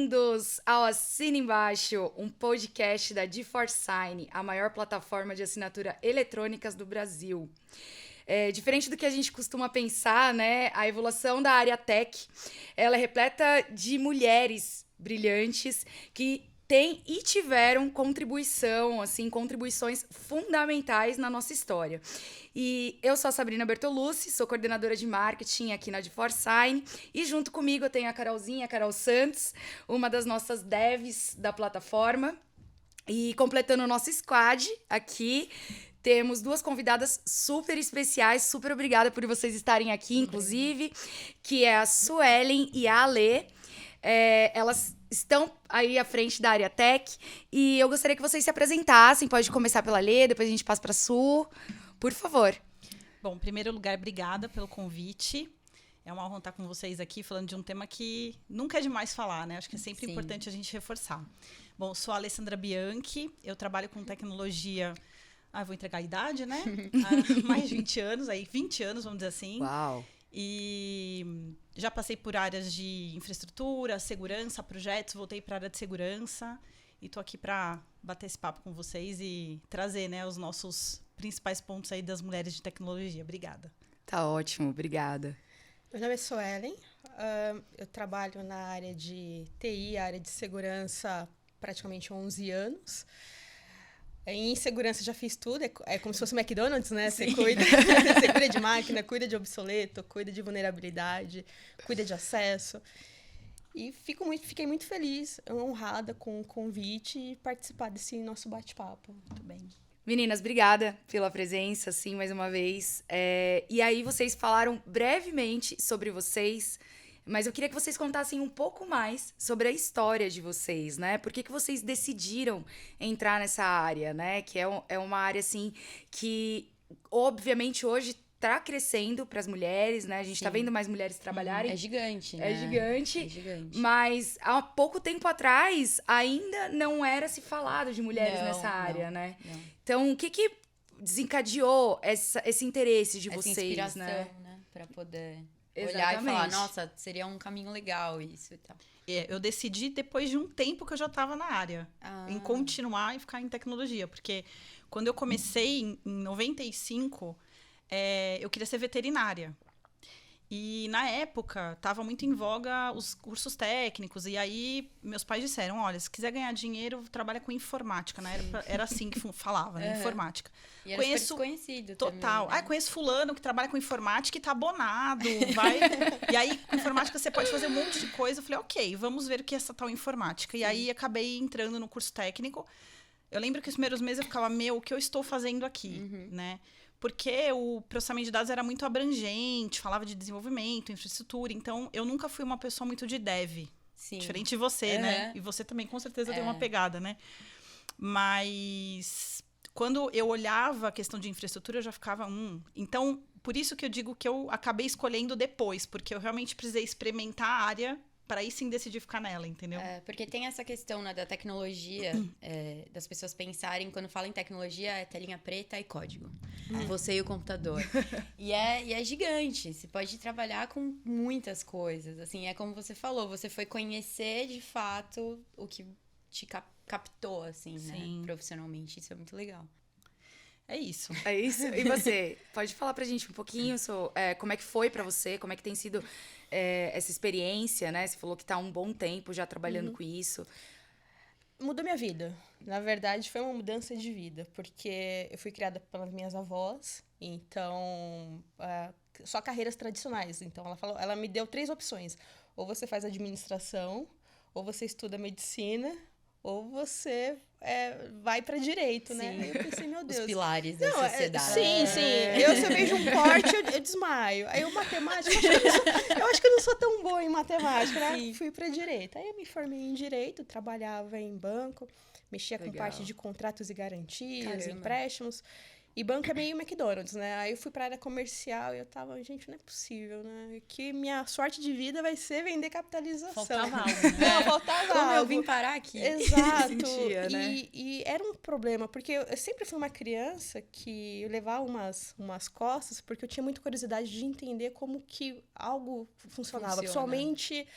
Bem-vindos ao Assina Embaixo, um podcast da D4Sign, a maior plataforma de assinatura eletrônicas do Brasil. Diferente do que a gente costuma pensar, né, a evolução da área tech, ela é repleta de mulheres brilhantes que têm e tiveram contribuições fundamentais na nossa história. E eu sou a Sabrina Bertolucci, sou coordenadora de marketing aqui na D4Sign, e junto comigo eu tenho a Carol Santos, uma das nossas devs da plataforma. E completando o nosso squad aqui, temos duas convidadas super especiais, super obrigada por vocês estarem aqui, inclusive, que é a Suelen e a Alê. Elas estão aí à frente da área tech e eu gostaria que vocês se apresentassem. Pode começar pela Alê, depois a gente passa para a Su. Por favor. Bom, em primeiro lugar, obrigada pelo convite. É uma honra estar com vocês aqui falando de um tema que nunca é demais falar, né? Acho que é sempre importante a gente reforçar. Bom, sou a Alessandra Bianchi, eu trabalho com tecnologia... vou entregar a idade, né? Há mais de 20 anos, 20 anos, vamos dizer assim. Uau! E já passei por áreas de infraestrutura, segurança, projetos, voltei para a área de segurança. E estou aqui para bater esse papo com vocês e trazer, né, os nossos principais pontos aí das mulheres de tecnologia. Obrigada. Tá ótimo, obrigada. Meu nome é Suelen, eu trabalho na área de TI, área de segurança, praticamente 11 anos. Em segurança já fiz tudo, é como se fosse o McDonald's, né? Você cuida de máquina, cuida de obsoleto, cuida de vulnerabilidade, cuida de acesso. E fiquei muito feliz, honrada com o convite e participar desse nosso bate-papo. Muito bem. Meninas, obrigada pela presença, sim, mais uma vez. E aí, vocês falaram brevemente sobre vocês, mas eu queria que vocês contassem um pouco mais sobre a história de vocês, né? Por que vocês decidiram entrar nessa área, né? Que é uma área, assim, que, obviamente, hoje tá crescendo para as mulheres, né? A gente tá vendo mais mulheres trabalharem. É gigante, né? É gigante. É gigante. Mas há pouco tempo atrás, ainda não era se falado de mulheres nessa área, né? Não. Então, o que desencadeou esse interesse de essa vocês, inspiração, né? Pra poder Exatamente. olhar e falar, nossa, seria um caminho legal isso e tal. Eu decidi depois de um tempo que eu já estava na área, em continuar e ficar em tecnologia. Porque quando eu comecei, em 95... eu queria ser veterinária. E, na época, estava muito em voga os cursos técnicos. E aí, meus pais disseram, olha, se quiser ganhar dinheiro, trabalha com informática. Né? Era assim que falava, né? Informática. E era super desconhecido total. também, né? Conheço fulano que trabalha com informática e tá abonado. Vai... E aí, com informática, você pode fazer um monte de coisa. Eu falei, ok, vamos ver o que é essa tal informática. E aí, acabei entrando no curso técnico. Eu lembro que os primeiros meses eu ficava, o que eu estou fazendo aqui, né? Porque o processamento de dados era muito abrangente, falava de desenvolvimento, infraestrutura. Então, eu nunca fui uma pessoa muito de dev. Sim. Diferente de você, né? E você também, com certeza, tem uma pegada, né? Mas, quando eu olhava a questão de infraestrutura, eu já ficava... Então, por isso que eu digo que eu acabei escolhendo depois. Porque eu realmente precisei experimentar a área... para aí sim decidir ficar nela, entendeu? Porque tem essa questão, né, da tecnologia, das pessoas pensarem, quando falam em tecnologia, é telinha preta e código. Você e o computador. E é gigante, você pode trabalhar com muitas coisas. Assim, é como você falou, você foi conhecer de fato o que te captou, assim, né, profissionalmente. Isso é muito legal. É isso. É isso? E você? Pode falar pra gente um pouquinho como é que foi pra você, como é que tem sido essa experiência, né? Você falou que tá há um bom tempo já trabalhando com isso. Mudou minha vida. Na verdade, foi uma mudança de vida, porque eu fui criada pelas minhas avós, então, só carreiras tradicionais. Então, ela me deu 3 opções. Ou você faz administração, ou você estuda medicina, ou você vai para direito, né? Aí eu pensei, meu Deus. Os pilares da sociedade. Sim. Se eu vejo um corte, eu desmaio. Aí matemática, eu acho que eu não sou tão boa em matemática, né? Fui para direito. Aí eu me formei em direito, trabalhava em banco, mexia com parte de contratos e garantias, empréstimos. E banco é meio McDonald's, né? Aí eu fui pra área comercial e eu tava, gente, não é possível, né? Que minha sorte de vida vai ser vender capitalização. Faltava algo, né? Não, faltava Como algo. eu vim parar aqui. Exato. Sentia, né? E era um problema, porque eu sempre fui uma criança que levava umas costas, porque eu tinha muita curiosidade de entender como que algo funcionava. Principalmente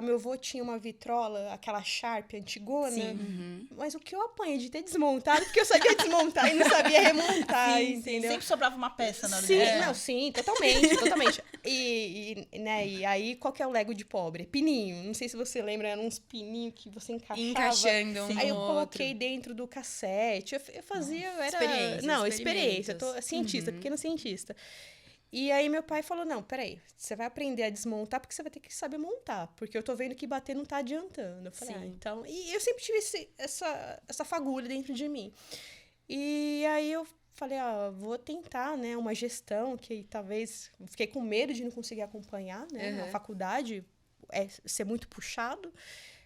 Meu avô tinha uma vitrola, aquela Sharp antigona. Sim. Mas o que eu apanhei de ter desmontado, porque eu sabia desmontar e não sabia remontar, entendeu? Sempre sobrava uma peça na hora Sim, de... não, sim, totalmente, totalmente. Né, e aí, qual que é o Lego de pobre? Pininho. Não sei se você lembra, eram uns pininhos que você encaixava. Encaixando um Aí eu no coloquei outro. dentro do cassete. Eu fazia, era... Experiências, Não, experiência. Eu tô experimentos. cientista, pequeno cientista. E aí meu pai falou, não, peraí, você vai aprender a desmontar porque você vai ter que saber montar. Porque eu tô vendo que bater não tá adiantando. Eu falei, Sim. então... E eu sempre tive essa fagulha dentro de mim. E aí eu falei, vou tentar, né, uma gestão que talvez... Fiquei com medo de não conseguir acompanhar, né? A faculdade ser muito puxado.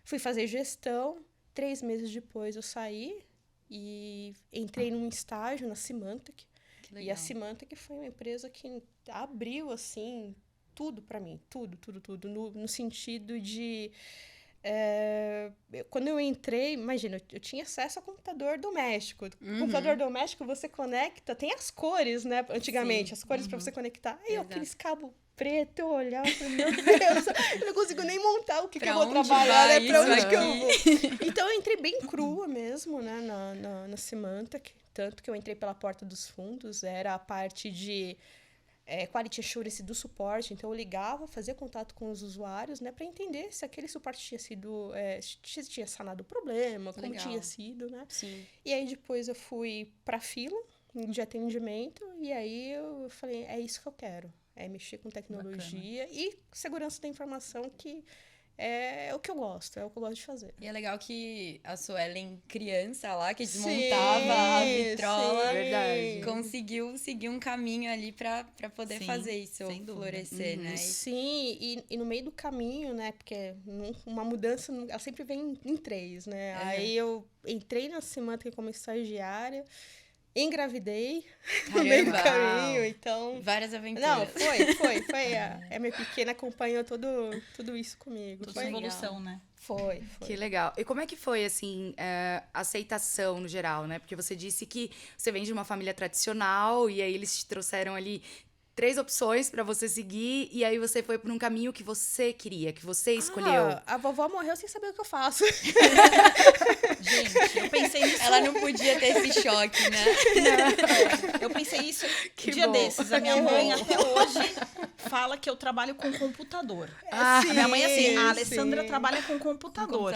Fui fazer gestão. 3 meses depois eu saí e entrei num estágio na Symantec. E a Symantec foi uma empresa que abriu, assim, tudo para mim. Tudo. No sentido de... quando eu entrei, imagina, eu tinha acesso a computador doméstico. Computador doméstico, você conecta, tem as cores, né? Antigamente, as cores para você conectar. Aí, aqueles cabos pretos, eu olhava e falei, meu Deus, eu não consigo nem montar o que eu vou trabalhar, né? Pra onde que eu vou? Então, eu entrei bem crua mesmo, né? Na Symantec. Tanto que eu entrei pela porta dos fundos, era a parte de quality assurance do suporte. Então, eu ligava, fazia contato com os usuários, né? Para entender se aquele suporte tinha sido... tinha sanado o problema, como tinha sido, né? Sim. E aí, depois eu fui pra fila de atendimento. E aí, eu falei, é isso que eu quero. É mexer com tecnologia e segurança da informação, que é o que eu gosto, é o que eu gosto de fazer. E é legal que a Suelen, criança lá, que desmontava a vitrola, verdade. conseguiu seguir um caminho ali pra poder fazer isso florescer, né? Sim, e no meio do caminho, né, porque uma mudança, ela sempre vem em 3, né? Aí eu entrei na Symantec como estagiária, engravidei no meio do caminho, então... Várias aventuras. Não, foi. A minha pequena acompanhou tudo isso comigo. Toda Foi essa evolução, né? Foi. Que legal. E como é que foi, assim, a aceitação no geral, né? Porque você disse que você vem de uma família tradicional e aí eles te trouxeram ali 3 opções pra você seguir e aí você foi por um caminho que você queria, que você escolheu. A vovó morreu sem saber o que eu faço. Gente, eu pensei nisso... Ela não podia ter esse choque, né? Eu pensei isso Que dia bom. desses. A minha mãe, até hoje, fala que eu trabalho com computador. A minha mãe, assim, a Alessandra trabalha com computador.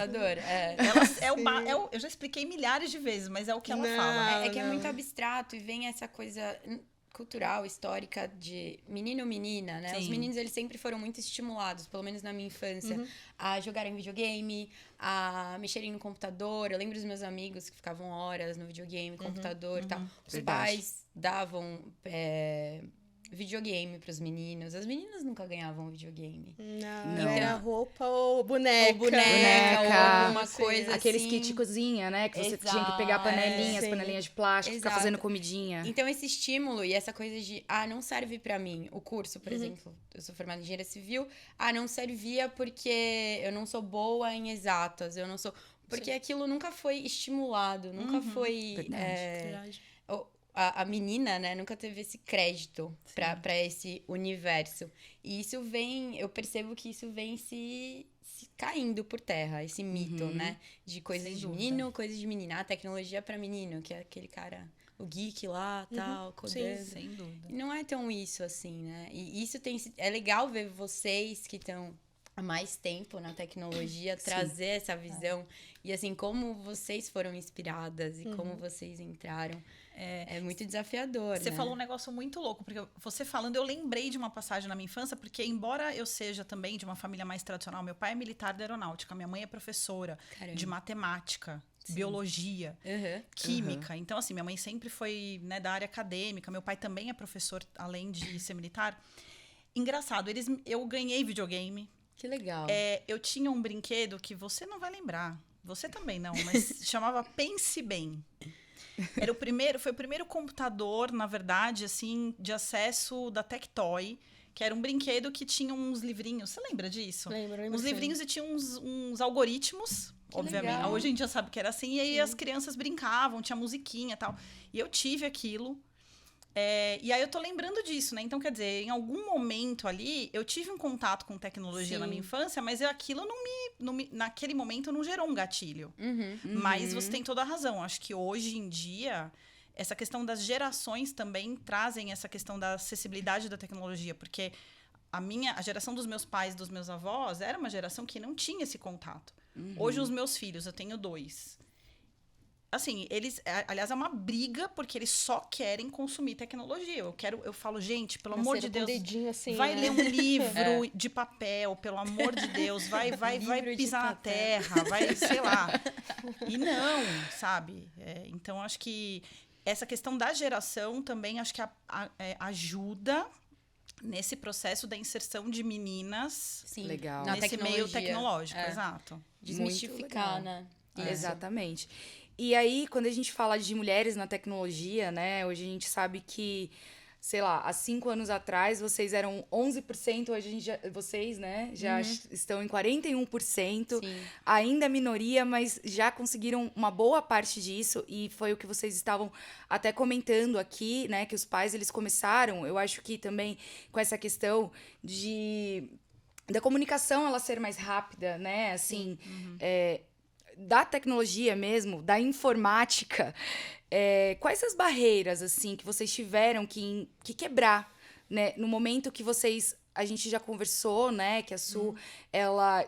Eu já expliquei milhares de vezes, mas é o que ela fala. É que é muito abstrato e vem essa coisa cultural, histórica de menino, menina, né? Sim. Os meninos, eles sempre foram muito estimulados, pelo menos na minha infância, a jogarem videogame, a mexerem no computador. Eu lembro dos meus amigos que ficavam horas no videogame, computador e tal. Os pais davam videogame pros meninos. As meninas nunca ganhavam videogame. Não. Era roupa ou boneca. Ou boneca, ou alguma coisa Aqueles assim. kit cozinha, né? Que você tinha que Exato, pegar panelinhas, sim. panelinhas de plástico, ficar Exato. fazendo comidinha. Então, esse estímulo e essa coisa de, não serve pra mim. O curso, por exemplo, eu sou formada em engenharia civil, não servia porque eu não sou boa em exatas, eu não sou... Porque aquilo nunca foi estimulado, nunca foi... Verdade. A menina, né, nunca teve esse crédito pra esse universo. E isso vem... Eu percebo que isso vem se caindo por terra, esse mito, né? De coisas de menino, coisas de menina. A tecnologia pra menino, que é aquele cara... O geek lá, tal, codando. Sim, sem dúvida. E não é tão isso, assim, né? E isso é legal ver vocês que estão há mais tempo na tecnologia trazer essa visão. E, assim, como vocês foram inspiradas e como vocês entraram. É muito desafiador, Você né? falou um negócio muito louco, porque você falando, eu lembrei de uma passagem na minha infância, porque embora eu seja também de uma família mais tradicional, meu pai é militar da aeronáutica, minha mãe é professora de matemática, biologia, química. Então, assim, minha mãe sempre foi, né, da área acadêmica, meu pai também é professor, além de ser militar. Engraçado, eu ganhei videogame. Que legal. Eu tinha um brinquedo que você não vai lembrar, você também não, mas chamava Pense Bem. Foi o primeiro computador, na verdade, assim, de acesso da Tectoy, que era um brinquedo que tinha uns livrinhos. Você lembra disso? Lembro. Uns livrinhos e tinha uns algoritmos, obviamente. legal. Hoje a gente já sabe que era assim. E aí as crianças brincavam, tinha musiquinha e tal. E eu tive aquilo. E aí eu tô lembrando disso, né? Então, quer dizer, em algum momento ali, eu tive um contato com tecnologia na minha infância, mas aquilo naquele momento não gerou um gatilho. Mas você tem toda a razão. Acho que hoje em dia, essa questão das gerações também trazem essa questão da acessibilidade da tecnologia, porque a geração dos meus pais, dos meus avós, era uma geração que não tinha esse contato. Hoje, os meus filhos, eu tenho 2. Assim, aliás, é uma briga, porque eles só querem consumir tecnologia. Eu falo, gente, pelo amor de Deus, dedinho, assim, vai né? ler um livro de papel, pelo amor de Deus, vai pisar na terra, vai, sei lá. E não, sabe? Então, acho que essa questão da geração também, acho que ajuda nesse processo da inserção de meninas Sim, Legal. na nesse tecnologia. meio tecnológico, exato. Desmistificar, né? Exatamente. E aí, quando a gente fala de mulheres na tecnologia, né? Hoje a gente sabe que, sei lá, há 5 anos atrás vocês eram 11%, hoje vocês, né, já estão em 41%. Sim. Ainda minoria, mas já conseguiram uma boa parte disso. E foi o que vocês estavam até comentando aqui, né? Que os pais, eles começaram, eu acho que também com essa questão da comunicação ela ser mais rápida, né? Assim, da tecnologia mesmo, da informática, quais as barreiras, assim, que vocês tiveram que quebrar, né? No momento que a gente já conversou, né? Que a Su, ela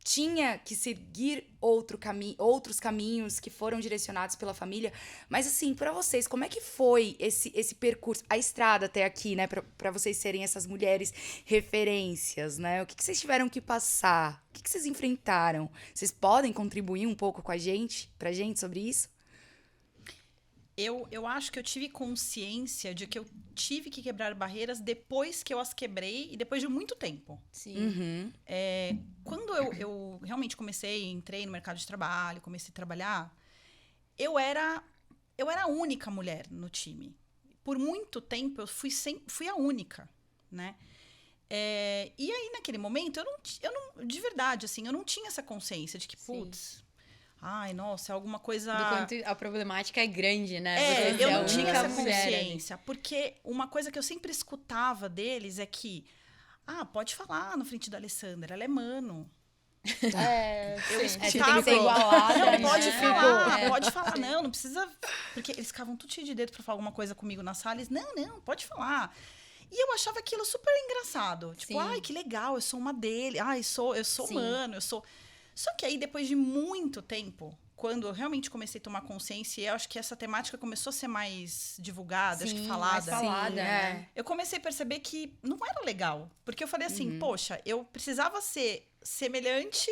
tinha que seguir outros caminhos que foram direcionados pela família. Mas, assim, para vocês, como é que foi esse percurso, a estrada até aqui, né? Para vocês serem essas mulheres referências, né? O que vocês tiveram que passar? O que vocês enfrentaram? Vocês podem contribuir um pouco pra gente sobre isso? Eu acho que eu tive consciência de que eu tive que quebrar barreiras depois que eu as quebrei e depois de muito tempo. Sim. Quando eu realmente entrei no mercado de trabalho, comecei a trabalhar, eu era a única mulher no time. Por muito tempo, eu fui a única, né? E aí, naquele momento, eu não de verdade, assim, eu não tinha essa consciência de que, putz... Ai, nossa, é alguma coisa... Do quanto a problemática é grande, né? Eu não tinha essa consciência. Porque uma coisa que eu sempre escutava deles é que... pode falar na frente da Alessandra, ela é mano. Eu escutava... Você tem que ser igualada. Não, pode né? falar, pode falar. Não precisa... Porque eles ficavam tudo cheio de dedo pra falar alguma coisa comigo na sala. Eles, não, pode falar. E eu achava aquilo super engraçado. Tipo, ai, que legal, eu sou uma dele. Ai, eu sou mano, eu sou... Só que aí, depois de muito tempo, quando eu realmente comecei a tomar consciência, e eu acho que essa temática começou a ser mais divulgada, acho que falada. Mais falada, né? Eu comecei a perceber que não era legal. Porque eu falei assim, poxa, eu precisava ser semelhante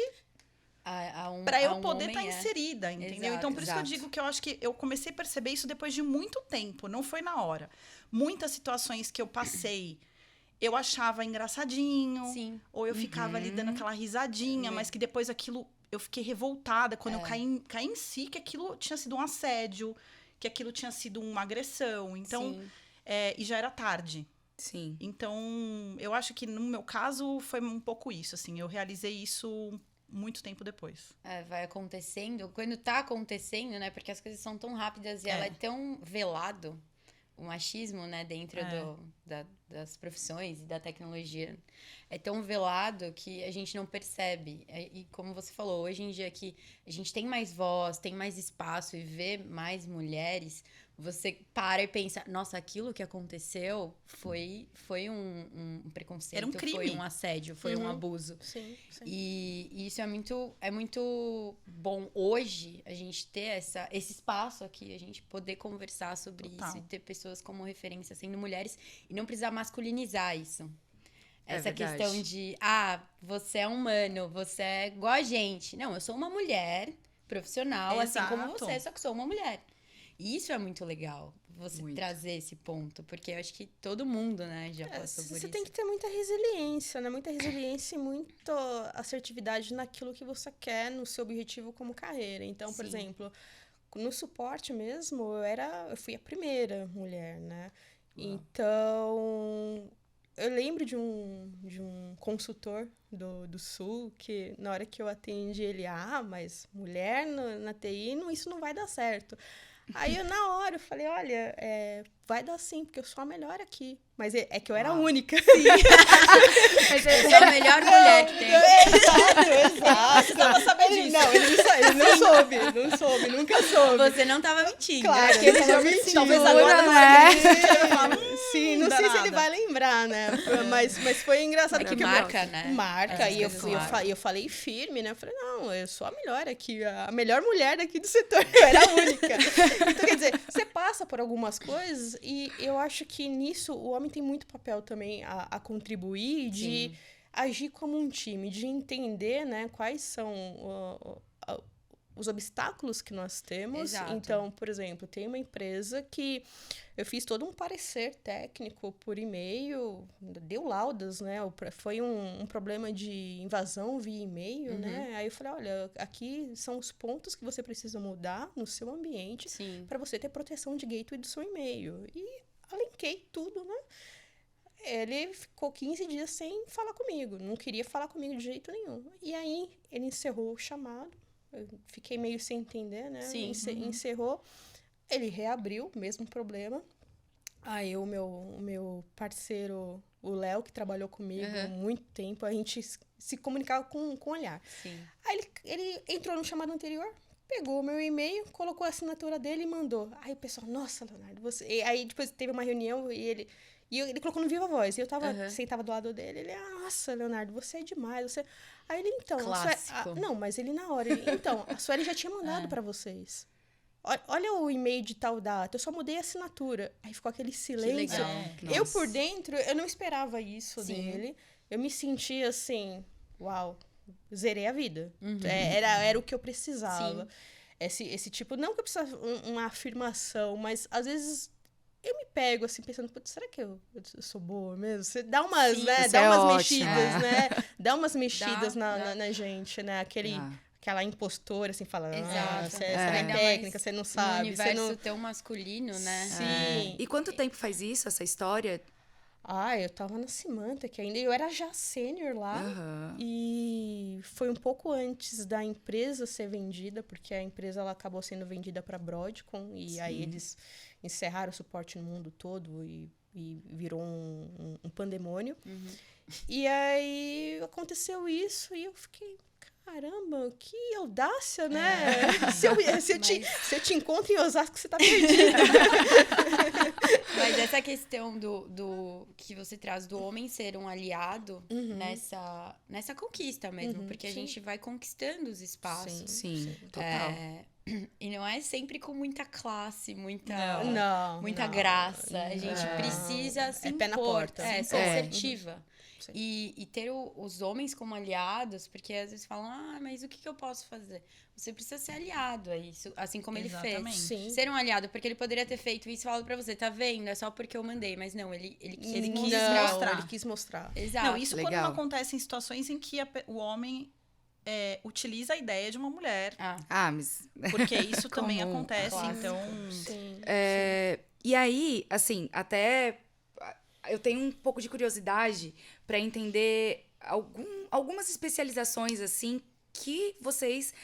para eu poder estar inserida, entendeu? Exato, então, por isso que eu digo que eu acho que eu comecei a perceber isso depois de muito tempo, não foi na hora. Muitas situações que eu passei... Eu achava engraçadinho, ou eu ficava ali dando aquela risadinha, mas que depois aquilo, eu fiquei revoltada quando eu caí em si, que aquilo tinha sido um assédio, que aquilo tinha sido uma agressão. Então, e já era tarde. Sim. Então, eu acho que no meu caso foi um pouco isso, assim, eu realizei isso muito tempo depois. Vai acontecendo, quando tá acontecendo, né, porque as coisas são tão rápidas e ela é tão velado, o machismo, né, dentro das profissões e da tecnologia é tão velado que a gente não percebe. E como você falou, hoje em dia que a gente tem mais voz, tem mais espaço e vê mais mulheres, você para e pensa, nossa, aquilo que aconteceu foi um preconceito, era um crime. foi um assédio, foi um abuso. Sim. E isso é muito bom hoje, a gente ter esse espaço aqui, a gente poder conversar sobre isso e ter pessoas como referência sendo mulheres e não precisar masculinizar isso. Essa questão de, você é humano, você é igual a gente. Não, eu sou uma mulher profissional, assim como você, só que sou uma mulher. E isso é muito legal, você trazer esse ponto, porque eu acho que todo mundo, né, já passou por isso. Você tem que ter muita resiliência, né? Muita resiliência e muita assertividade naquilo que você quer, no seu objetivo como carreira. Então, por exemplo, no suporte mesmo, eu fui a primeira mulher, né? Uau. Então, eu lembro de um consultor do Sul, que na hora que eu atendi ele, mas mulher na TI, isso não vai dar certo. Aí, na hora, eu falei, olha, vai dar sim, porque eu sou a melhor aqui. Mas é que eu era a única. Mas eu sou a melhor mulher que tem. Exato. Você tava sabendo disso. Não, ele não soube, nunca soube. Você não tava mentindo. Claro que ele tava mentindo. Talvez agora não é. Sim, não sei se ele vai lembrar, né? Mas foi engraçado. É que porque marca, né? Marca. Essas E coisas marcam. eu falei firme, né? Eu falei, não, eu sou a melhor aqui, a melhor mulher daqui do setor. Eu era a única. Então, quer dizer, você passa por algumas coisas e eu acho que nisso o homem tem muito papel também a contribuir de agir como um time, de entender, né, quais são os obstáculos que nós temos. Exato. Então, por exemplo, tem uma empresa que eu fiz todo um parecer técnico por e-mail, deu laudas, né? Foi um problema de invasão via e-mail, né? Aí eu falei, olha, aqui são os pontos que você precisa mudar no seu ambiente para você ter proteção de gateway do seu e-mail. E alinquei tudo, né? Ele ficou 15 dias sem falar comigo, não queria falar comigo de jeito nenhum. E aí ele encerrou o chamado, eu fiquei meio sem entender, né? Sim. Encerrou, ele reabriu, mesmo problema. Aí o meu parceiro, o Léo, que trabalhou comigo há muito tempo, a gente se comunicava com olhar. Sim. Aí ele entrou no chamado anterior, pegou o meu e-mail, colocou a assinatura dele e mandou. Aí o pessoal, nossa, Leonardo, você... E aí depois teve uma reunião e ele colocou no Viva Voz. E eu sentava do lado dele. Ele, nossa, Leonardo, você é demais. Você... Aí ele, então... Clássico. Não, mas ele na hora. Então, a Sueli já tinha mandado pra vocês. Olha o e-mail de tal data. Eu só mudei a assinatura. Aí ficou aquele silêncio. Eu, por dentro, eu não esperava isso dele. Eu me senti assim... Uau, zerei a vida. Era o que eu precisava. Esse tipo... Não que eu precisasse uma afirmação, mas às vezes... Eu me pego, assim, pensando, putz, será que eu sou boa mesmo? Você dá umas, né? Dá umas mexidas, né? Dá umas mexidas na gente, né? Aquela impostora, assim, falando, você não é técnica, você não sabe. No universo você não... tão masculino, né? Sim. E quanto tempo faz isso, essa história? Eu tava na Symantec ainda. Eu era já sênior lá. E foi um pouco antes da empresa ser vendida, porque a empresa ela acabou sendo vendida para a Broadcom. E aí eles encerraram o suporte no mundo todo e virou um pandemônio. E aí aconteceu isso e eu fiquei... Caramba, que audácia, né? Se eu te encontro em Osasco, você tá perdido. Mas essa questão do que você traz do homem ser um aliado nessa conquista mesmo, porque a gente vai conquistando os espaços. Sim, total. E não é sempre com muita classe, muita graça. A gente precisa se impor, pé na porta. ser assertiva. E ter os homens como aliados, porque às vezes falam, mas o que eu posso fazer? Você precisa ser aliado a isso, assim como ele fez. Sim. Ser um aliado, porque ele poderia ter feito isso e falado pra você, tá vendo? É só porque eu mandei, mas não, ele quis mostrar. Ele quis mostrar. Exato. Não, isso quando não acontece em situações em que o homem utiliza a ideia de uma mulher. Mas... Porque isso também Comum, acontece, claro. então... Sim. E aí, assim, até... Eu tenho um pouco de curiosidade para entender algumas especializações, assim, que vocês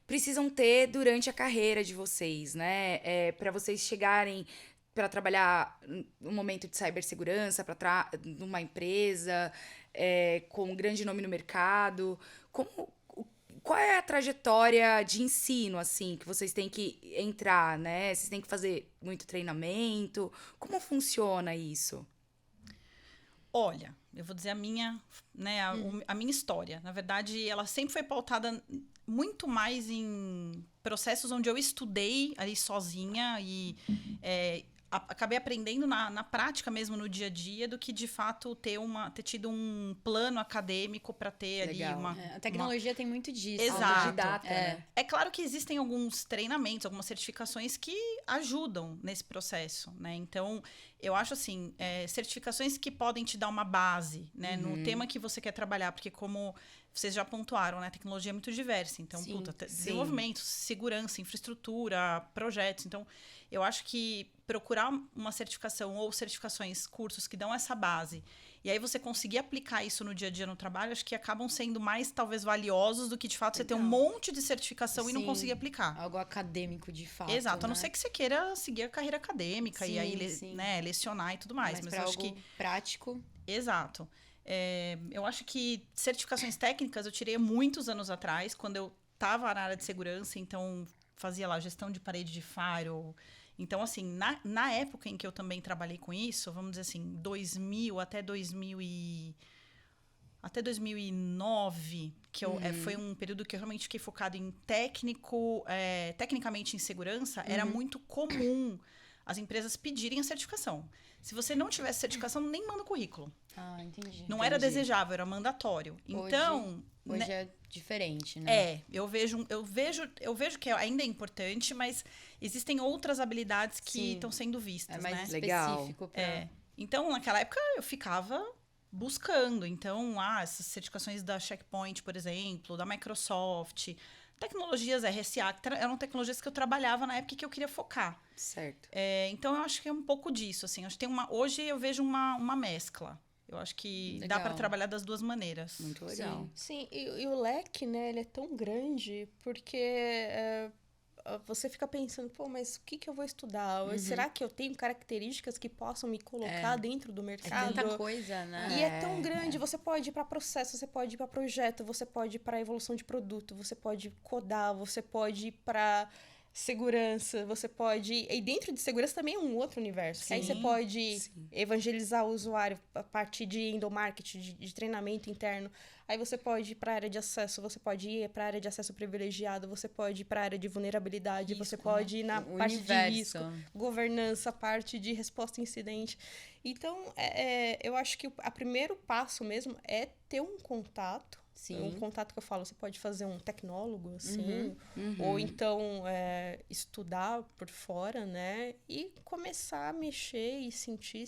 precisam ter durante a carreira de vocês, né? Para vocês chegarem para trabalhar no momento de cibersegurança, numa empresa com um grande nome no mercado. Qual é a trajetória de ensino, assim, que vocês têm que entrar, né? Vocês têm que fazer muito treinamento? Como funciona isso? Olha, eu vou dizer a minha história. Na verdade, ela sempre foi pautada muito mais em processos onde eu estudei ali sozinha e acabei aprendendo na prática mesmo, no dia a dia, do que de fato ter tido um plano acadêmico para ter Legal. ali uma... A tecnologia tem muito disso. Exato. Autodidata, né? É claro que existem alguns treinamentos, algumas certificações que ajudam nesse processo, né? Então, eu acho assim, certificações que podem te dar uma base, né? No tema que você quer trabalhar, porque como vocês já pontuaram, né? A tecnologia é muito diversa. Então, desenvolvimento, segurança, infraestrutura, projetos. Então, eu acho que procurar uma certificação ou certificações, cursos que dão essa base E aí você conseguir aplicar isso no dia a dia no trabalho, acho que acabam sendo mais, talvez, valiosos do que, de fato, você ter um monte de certificação e não Sim. conseguir aplicar. Algo acadêmico, de fato. Exato, a não né? ser que você queira seguir a carreira acadêmica e aí, Sim. né, lecionar e tudo mais. Mas Mas pra eu acho algo que... prático. Exato. Eu acho que certificações técnicas eu tirei há muitos anos atrás, quando eu estava na área de segurança, então fazia lá gestão de parede de firewall. Então, assim, na época em que eu também trabalhei com isso, vamos dizer assim, 2000 até 2009, que foi um período que eu realmente fiquei focado em tecnicamente em segurança, era muito comum as empresas pedirem a certificação. Se você não tivesse certificação, nem manda o currículo. Ah, entendi. Não era desejável, era mandatório. Então, Hoje é diferente, né? eu vejo que ainda é importante, mas existem outras habilidades que estão sendo vistas, É mais né? específico pra... Então, naquela época, eu ficava buscando. Então, essas certificações da Checkpoint, por exemplo, da Microsoft, tecnologias RSA, que eram tecnologias que eu trabalhava na época que eu queria focar. Certo. Então, eu acho que é um pouco disso, assim. Acho que hoje eu vejo uma mescla. Eu acho que dá para trabalhar das duas maneiras. Muito legal. Sim, e o leque, né, ele é tão grande porque você fica pensando, pô, mas o que eu vou estudar? Será que eu tenho características que possam me colocar dentro do mercado? Tanta coisa, né? E é tão grande, você pode ir para processo, você pode ir para projeto, você pode ir para evolução de produto, você pode codar, você pode ir para segurança, você pode... E dentro de segurança também é um outro universo. Sim, aí você pode evangelizar o usuário a partir de endomarketing, de treinamento interno. Aí você pode ir para a área de acesso, você pode ir para a área de acesso privilegiado, você pode ir para a área de vulnerabilidade, você pode ir na parte de risco, governança, parte de resposta a incidente. Então, eu acho que o primeiro passo mesmo é ter um contato. Sim. Um contato que eu falo, você pode fazer um tecnólogo, assim, ou então estudar por fora, né? E começar a mexer e sentir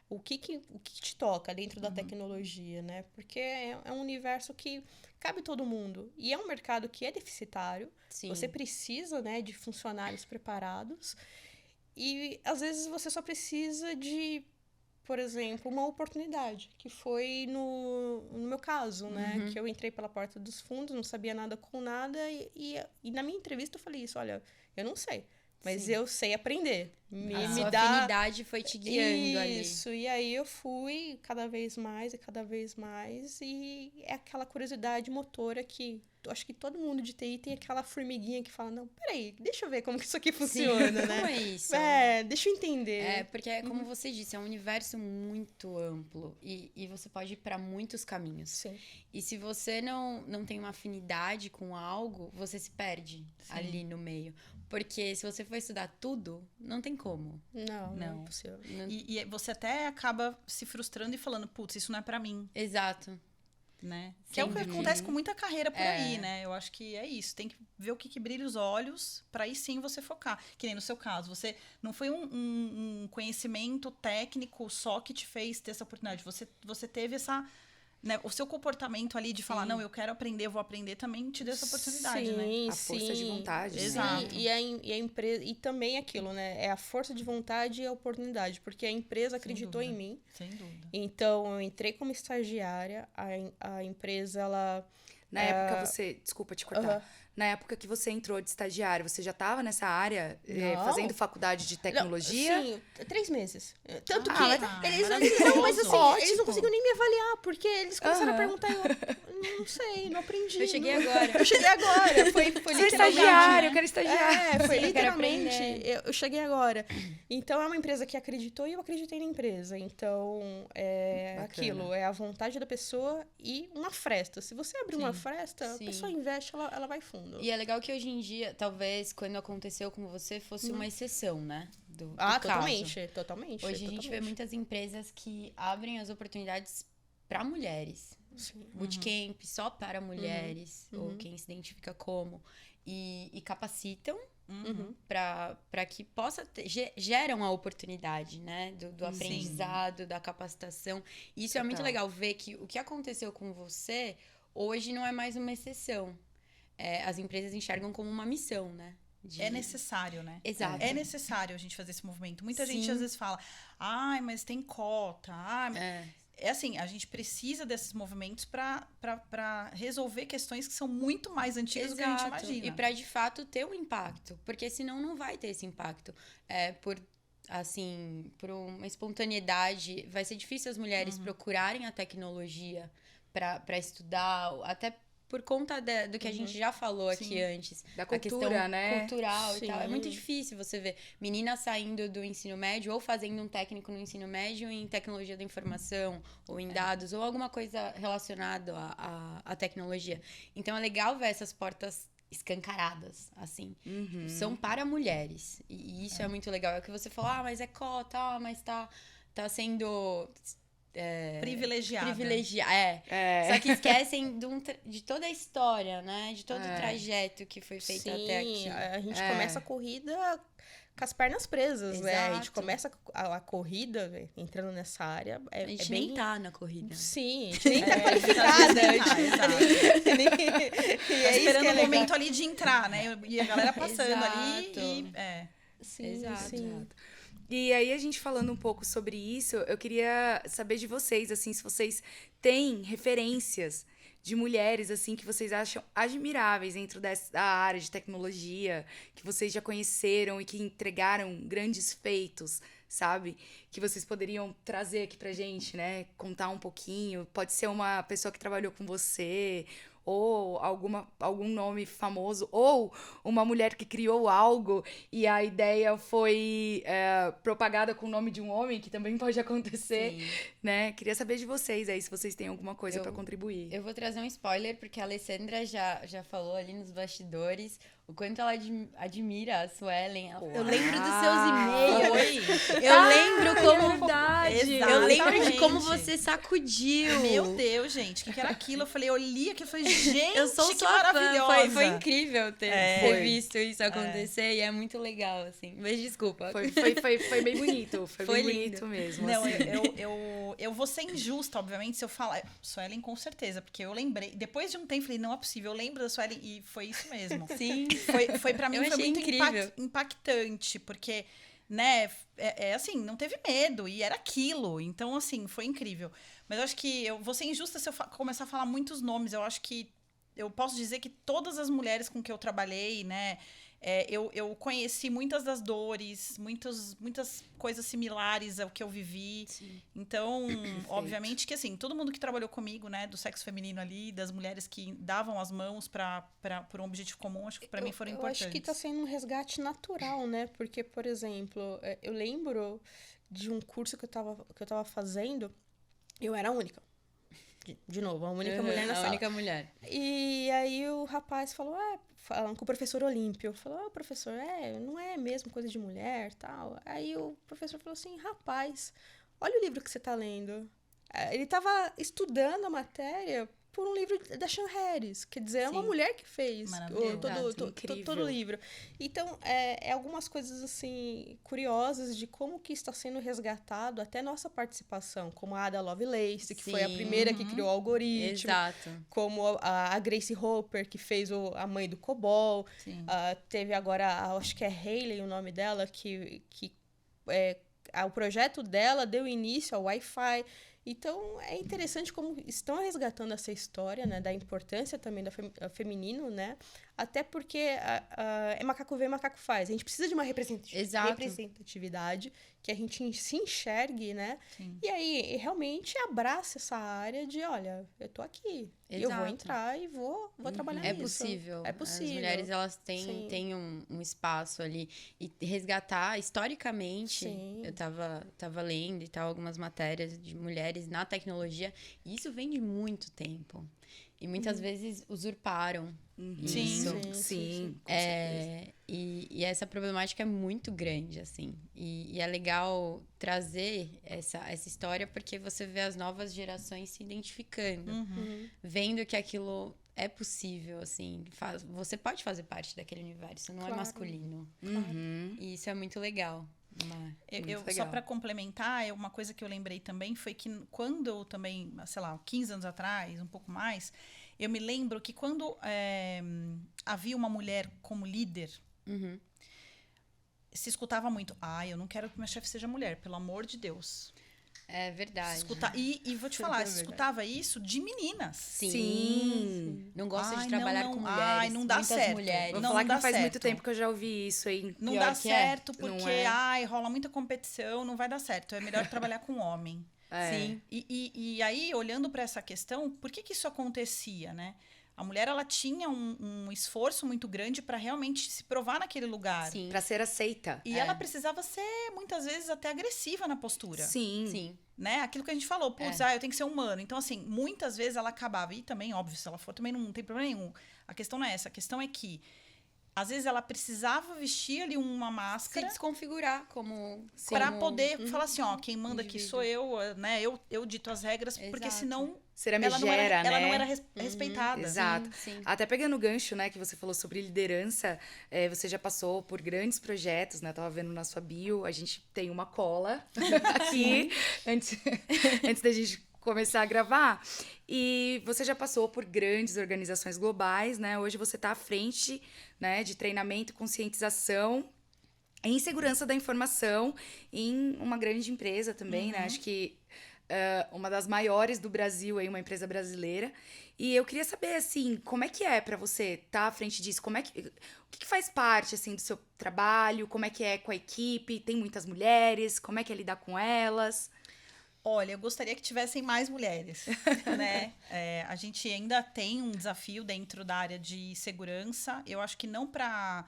o que te toca dentro da tecnologia, né? Porque é um universo que cabe todo mundo. E é um mercado que é deficitário. Sim. Você precisa, né, de funcionários preparados. E, às vezes, você só precisa de... por exemplo, uma oportunidade, que foi no meu caso, né? Que eu entrei pela porta dos fundos, não sabia nada com nada, e na minha entrevista eu falei isso, olha, eu não sei, mas eu sei aprender. Sua afinidade foi te guiando ali. Isso, e aí eu fui cada vez mais, e é aquela curiosidade motora que eu acho que todo mundo de TI tem aquela formiguinha que fala, não, peraí, deixa eu ver como que isso aqui funciona, né? Como é isso? Deixa eu entender. Porque, como você disse, é um universo muito amplo e você pode ir para muitos caminhos. Sim. E se você não tem uma afinidade com algo, você se perde ali no meio. Porque se você for estudar tudo, não tem como. Não é possível. E você até acaba se frustrando e falando, putz, isso não é pra mim. Exato. Né? Que é o que acontece com muita carreira por aí, né? Eu acho que é isso. Tem que ver o que brilha os olhos para aí sim você focar. Que nem no seu caso. Você não foi um conhecimento técnico só que te fez ter essa oportunidade. Você teve essa... Né, o seu comportamento ali de falar, não, eu quero aprender, eu vou aprender, também te deu essa oportunidade, né? A força de vontade. Exato. E a empresa, e também aquilo, né? É a força de vontade e a oportunidade, porque a empresa acreditou em mim. Sem dúvida. Então, eu entrei como estagiária, a empresa, ela... Na época desculpa te cortar, na época que você entrou de estagiário, você já estava nessa área, fazendo faculdade de tecnologia? Sim, 3 meses. Tanto que eles não conseguiam nem me avaliar, porque eles começaram a perguntar, eu não sei, não aprendi. Eu cheguei agora. Foi Sou estagiário, eu quero estagiar. Foi Sim, literalmente, eu cheguei agora. Então, é uma empresa que acreditou e eu acreditei na empresa. Então, aquilo, é a vontade da pessoa e uma fresta. Se você abrir uma fresta, a pessoa investe, ela vai fundo. E é legal que hoje em dia, talvez, quando aconteceu com você, fosse uma exceção, né? Do totalmente. Hoje a gente vê muitas empresas que abrem as oportunidades para mulheres. Sim. Bootcamp só para mulheres, ou quem se identifica como. E capacitam para que possa geram a oportunidade, né? Do aprendizado, da capacitação. E isso é muito legal, ver que o que aconteceu com você hoje não é mais uma exceção. As empresas enxergam como uma missão, né? É necessário, né? Exato. É necessário a gente fazer esse movimento. Muita gente às vezes fala, mas tem cota. é assim, a gente precisa desses movimentos para resolver questões que são muito mais antigas do que a gente imagina. E para de fato ter um impacto, porque senão não vai ter esse impacto. Por uma espontaneidade, vai ser difícil as mulheres procurarem a tecnologia para estudar, até por conta do que a gente já falou aqui antes. Da cultura, a questão né? cultural Sim. e tal. É muito difícil você ver meninas saindo do ensino médio ou fazendo um técnico no ensino médio em tecnologia da informação ou em dados ou alguma coisa relacionada à tecnologia. Então é legal ver essas portas escancaradas, assim. São para mulheres. E isso é muito legal. É o que você falou, mas é cota, mas tá sendo... privilegiada. Só que esquecem de toda a história, né? De todo o trajeto que foi feito até aqui. A gente começa a corrida com as pernas presas, né? A gente começa a corrida, véio, entrando nessa área. A gente bem... nem tá na corrida. Sim, a gente nem tá qualificada. E é esperando o momento ali de entrar, né? E a galera passando ali. Sim, Exato. sim. E aí, a gente falando um pouco sobre isso, eu queria saber de vocês, assim, se vocês têm referências de mulheres, assim, que vocês acham admiráveis dentro da área de tecnologia, que vocês já conheceram e que entregaram grandes feitos, sabe? Que vocês poderiam trazer aqui pra gente, né? Contar um pouquinho. Pode ser uma pessoa que trabalhou com você, ou algum nome famoso, ou uma mulher que criou algo e a ideia foi propagada com o nome de um homem, que também pode acontecer, né? Queria saber de vocês aí, se vocês têm alguma coisa para contribuir. Eu vou trazer um spoiler, porque a Alessandra já falou ali nos bastidores o quanto ela admira a Suelen. Eu lembro dos seus e-mails. Eu lembro como... verdade. Eu lembro de como você sacudiu. Meu Deus, gente, o que era aquilo? Eu falei, eu li aquilo e falei, gente, eu sou que sua maravilhosa. Fã. Foi incrível ter visto isso acontecer e é muito legal, assim. Mas desculpa. Foi bem bonito. Foi bem lindo. bonito mesmo. Não, assim. eu vou ser injusta, obviamente, se eu falar. Suelen, com certeza, porque eu lembrei. Depois de um tempo, falei, não é possível, eu lembro da Suelen e foi isso mesmo. Sim. Foi pra mim, Eu foi achei muito incrível. impactante, porque, né, assim, não teve medo e era aquilo. Então, assim, foi incrível. Mas eu acho que eu vou ser injusta se eu começar a falar muitos nomes. Eu acho que eu posso dizer que todas as mulheres com que eu trabalhei, né, eu conheci muitas das dores, muitas coisas similares ao que eu vivi. Sim. Então, obviamente que, assim, todo mundo que trabalhou comigo, né, do sexo feminino ali, das mulheres que davam as mãos por um objetivo comum, acho que para mim foram importantes. Eu acho que tá sendo um resgate natural, né? Porque, por exemplo, eu lembro de um curso que eu tava fazendo, eu era a única. De novo, a única mulher na sala. A única mulher. E aí o rapaz falou, falando com o professor Olímpio, falou, professor, não é mesmo coisa de mulher, tal. Aí o professor falou assim, rapaz, olha o livro que você tá lendo. Ele tava estudando a matéria por um livro da Sean Harris, quer dizer, é uma mulher que fez todo o livro. Então, algumas coisas, assim, curiosas de como que está sendo resgatado até nossa participação, como a Ada Lovelace, que foi a primeira que criou o algoritmo. Exato. Como a Grace Hopper, que fez a mãe do COBOL. Teve agora, acho que é Hayley o nome dela, que o projeto dela deu início ao Wi-Fi. Então, é interessante como estão resgatando essa história, né, da importância também do feminino, né? Até porque é macaco vê, macaco faz. A gente precisa de uma representatividade, que a gente se enxergue, né? Sim. E aí, realmente, abraça essa área de, olha, eu tô aqui. E eu vou entrar e vou trabalhar nisso. Possível. É possível. As mulheres, elas têm um espaço ali. E resgatar, historicamente, eu tava lendo e tal, algumas matérias de mulheres na tecnologia. E isso vem de muito tempo. E muitas vezes usurparam isso. Sim, com certeza. E essa problemática é muito grande, assim. E é legal trazer essa história porque você vê as novas gerações se identificando. Vendo que aquilo é possível, assim. Você pode fazer parte daquele universo, não é masculino. E isso é muito legal. Só para complementar, uma coisa que eu lembrei também foi que quando eu também, sei lá, 15 anos atrás, um pouco mais, eu me lembro que quando havia uma mulher como líder, se escutava muito, eu não quero que minha chefe seja mulher, pelo amor de Deus. É verdade. E vou te falar, escutava isso de meninas. Sim. Não gosta de trabalhar com mulheres. Ai, não dá muitas certo. mulheres. Vou Não falar que dá não faz muito certo. tempo que eu já ouvi isso, hein? Não Pior dá que certo Não porque, é. rola muita competição, não vai dar certo. É melhor trabalhar com homem. É. Sim. E aí, olhando para essa questão, por que isso acontecia, né? A mulher, ela tinha um esforço muito grande para realmente se provar naquele lugar. Sim. Pra ser aceita. E ela precisava ser, muitas vezes, até agressiva na postura. Sim. Sim. Né? Aquilo que a gente falou, putz, eu tenho que ser humano. Então, assim, muitas vezes ela acabava, e também, óbvio, se ela for, também não tem problema nenhum. A questão não é essa, a questão é que, às vezes, ela precisava vestir ali uma Se máscara desconfigurar como... para poder falar assim, ó, quem manda aqui indivíduo. sou eu, né? Eu dito as regras, porque Exato. senão Ser a ela não megera, era, né? ela não era respeitada. Exato. Sim. Até pegando o gancho, né, que você falou sobre liderança, você já passou por grandes projetos, né? Tava vendo na sua bio, a gente tem uma cola aqui, antes da gente começar a gravar. E você já passou por grandes organizações globais, né? Hoje você tá à frente, né, de treinamento e conscientização em segurança da informação em uma grande empresa também, né? Acho que uma das maiores do Brasil, aí, uma empresa brasileira. E eu queria saber, assim, como é que é pra você estar à frente disso? O que faz parte, assim, do seu trabalho? Como é que é com a equipe? Tem muitas mulheres? Como é que é lidar com elas? Olha, eu gostaria que tivessem mais mulheres, né? A gente ainda tem um desafio dentro da área de segurança. Eu acho que não para